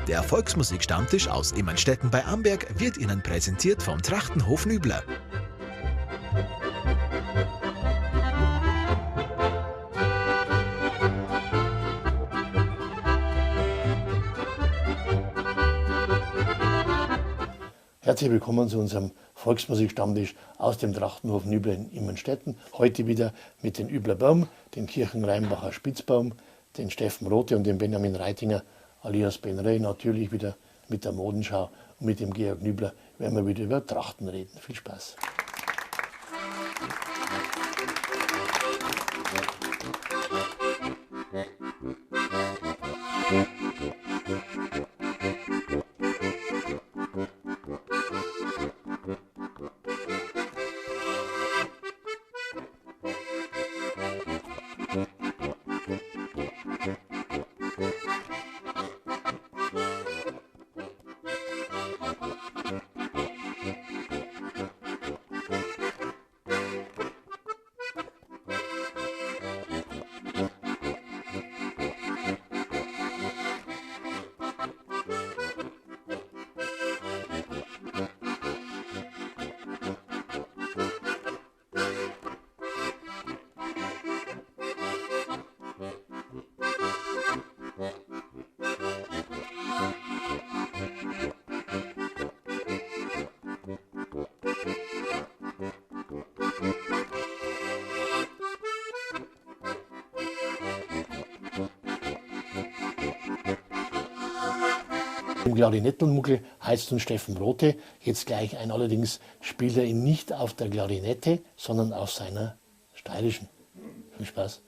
Der Volksmusik-Stammtisch aus Immenstetten bei Amberg wird Ihnen präsentiert vom Trachtenhof Nübler. Herzlich willkommen zu unserem Volksmusik-Stammtisch aus dem Trachtenhof Nübler in Immenstetten. Heute wieder mit den Übler Baum, den Kirchenrheinbacher Spitzbaum, den Steffen Rothe und den Benjamin Reitinger alias Ben Rey. Natürlich wieder mit der Modenschau und mit dem Georg Nübler werden wir wieder über Trachten reden. Viel Spaß! Im Klarinettenmuckel heißt nun Steffen Rothe, jetzt gleich ein, allerdings spielt er ihn nicht auf der Klarinette, sondern auf seiner steirischen. Viel Spaß!